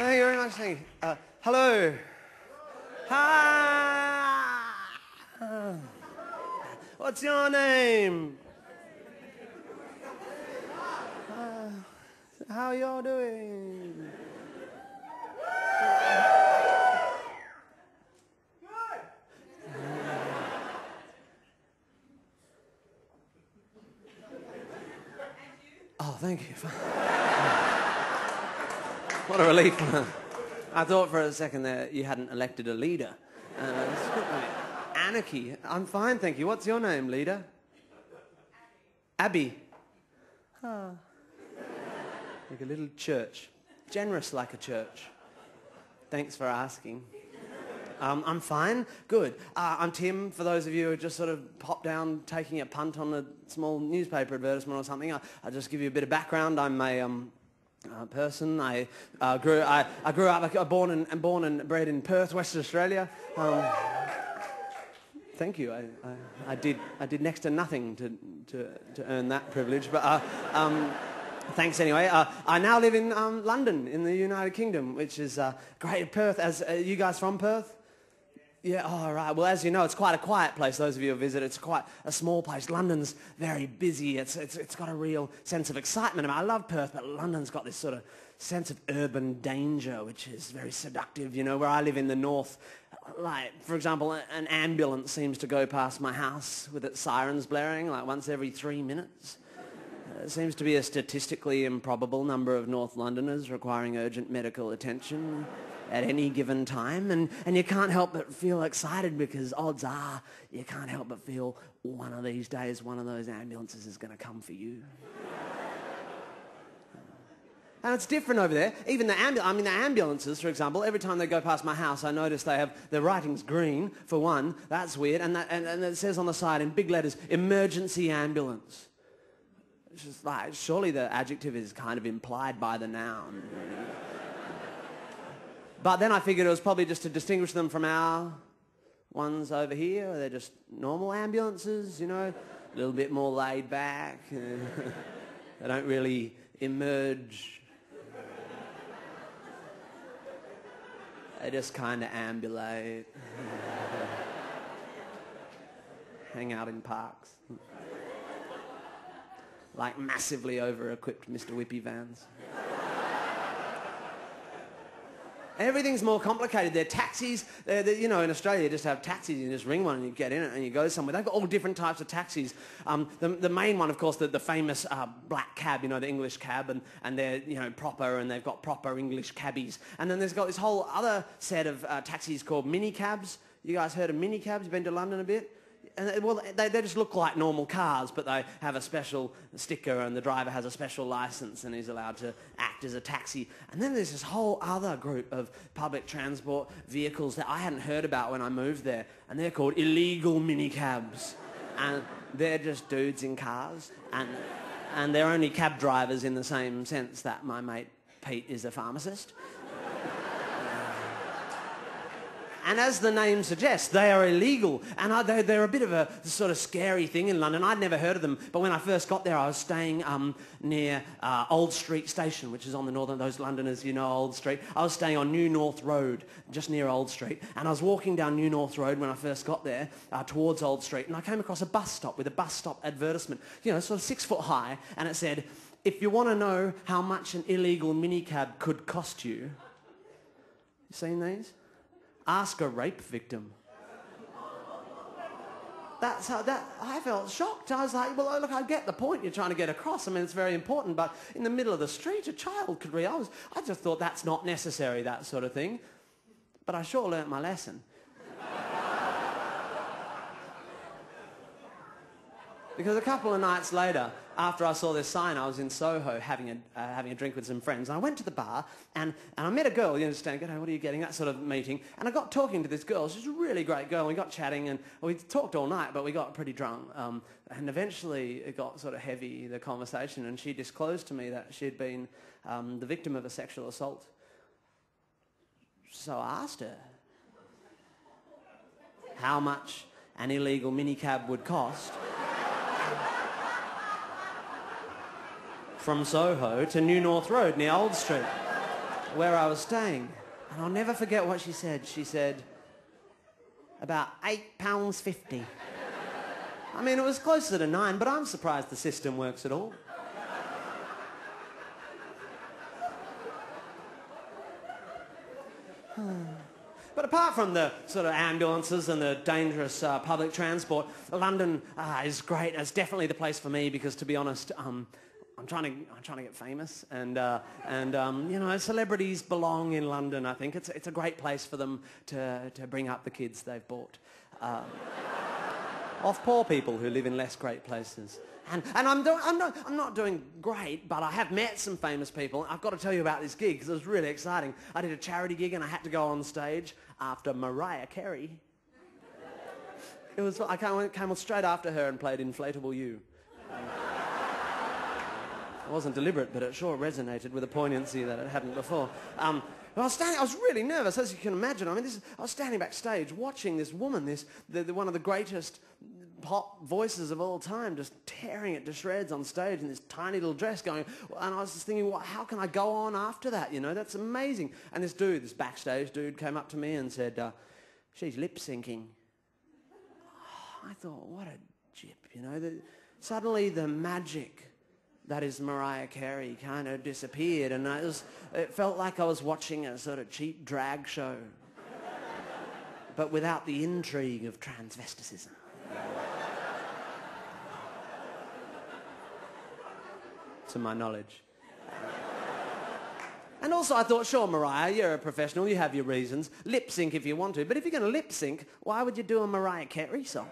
Thank you very much. Thank you. Hello. Hi. What's your name? How y'all doing? Oh, thank you. What a relief. I thought for a second that you hadn't elected a leader. Anarchy. I'm fine, thank you. What's your name, leader? Abby. Ah. Like a little church. Generous like a church. Thanks for asking. I'm fine. Good. I'm Tim, for those of you who just sort of popped down taking a punt on a small newspaper advertisement or something. I'll just give you a bit of background. I'm a person. I grew up, born and bred in Perth, Western Australia. Thank you. I did next to nothing to earn that privilege, but thanks anyway. I now live in London, in the United Kingdom, which is great. Perth. As you guys from Perth? Yeah, all right. Well, as you know, it's quite a quiet place. Those of you who visit, it's quite a small place. London's very busy. It's got a real sense of excitement. I mean, I love Perth, but London's got this sort of sense of urban danger, which is very seductive. You know, where I live in the north, like, for example, an ambulance seems to go past my house with its sirens blaring, like once every 3 minutes. It seems to be a statistically improbable number of North Londoners requiring urgent medical attention at any given time, and you can't help but feel excited because odds are you can't help but feel one of these days one of those ambulances is going to come for you. And it's different over there. Even the ambulances, for example, every time they go past my house, I notice they have the writing's green, for one. That's weird. And it says on the side in big letters, emergency ambulance. It's just like, surely the adjective is kind of implied by the noun. But then I figured it was probably just to distinguish them from our ones over here. They're just normal ambulances, you know, a little bit more laid back. They don't really emerge. They just kind of ambulate. Hang out in parks. Like massively over-equipped Mr. Whippy vans. Everything's more complicated. They're taxis. You know, in Australia, you just have taxis. You just ring one and you get in it and you go somewhere. They've got all different types of taxis. The main one, of course, the famous black cab, you know, the English cab, and they're, you know, proper, and they've got proper English cabbies. And then there's got this whole other set of taxis called mini cabs. You guys heard of mini cabs? You've been to London a bit? And, well, they just look like normal cars, but they have a special sticker and the driver has a special license and he's allowed to act as a taxi. And then there's this whole other group of public transport vehicles that I hadn't heard about when I moved there, and they're called illegal minicabs. And they're just dudes in cars, and they're only cab drivers in the same sense that my mate Pete is a pharmacist. And as the name suggests, they are illegal. And they're a bit of a sort of scary thing in London. I'd never heard of them. But when I first got there, I was staying near Old Street Station, which is on the northern, those Londoners, you know Old Street. I was staying on New North Road, just near Old Street. And I was walking down New North Road when I first got there, towards Old Street. And I came across a bus stop with a bus stop advertisement, you know, sort of 6 foot high. And it said, if you want to know how much an illegal minicab could cost you. You seen these? Ask a rape victim. That's how I felt shocked. I was like, well, look, I get the point you're trying to get across. I mean, it's very important, but in the middle of the street, a child could read. I just thought that's not necessary, that sort of thing. But I sure learnt my lesson. Because a couple of nights later, after I saw this sign, I was in Soho having a drink with some friends. And I went to the bar, and I met a girl, you understand, what are you getting, that sort of meeting. And I got talking to this girl. She's a really great girl. We got chatting, and we talked all night, but we got pretty drunk. And eventually it got sort of heavy, the conversation, and she disclosed to me that she'd been the victim of a sexual assault. So I asked her how much an illegal minicab would cost from Soho to New North Road near Old Street. where I was staying. And I'll never forget what she said. She said, about £8.50. I mean, it was closer to 9, but I'm surprised the system works at all. But apart from the sort of ambulances and the dangerous public transport, London is great. It's definitely the place for me because, to be honest, I'm trying to get famous, and you know, celebrities belong in London. I think it's a great place for them to bring up the kids they've bought off poor people who live in less great places. And I'm not doing great, but I have met some famous people. I've got to tell you about this gig because it was really exciting. I did a charity gig and I had to go on stage after Mariah Carey. I came on straight after her and played Inflatable You. It wasn't deliberate, but it sure resonated with a poignancy that it hadn't before. I was really nervous, as you can imagine. I mean, I was standing backstage watching this woman, one of the greatest pop voices of all time, just tearing it to shreds on stage in this tiny little dress going, and I was just thinking, well, how can I go on after that? You know, that's amazing. And this backstage dude came up to me and said, she's lip syncing. Oh, I thought, what a jip, you know. Suddenly the magic that is Mariah Carey kind of disappeared, and it felt like I was watching a sort of cheap drag show, but without the intrigue of transvesticism. To my knowledge. And also I thought, sure, Mariah, you're a professional, you have your reasons. Lip sync if you want to, but if you're going to lip sync, why would you do a Mariah Carey song?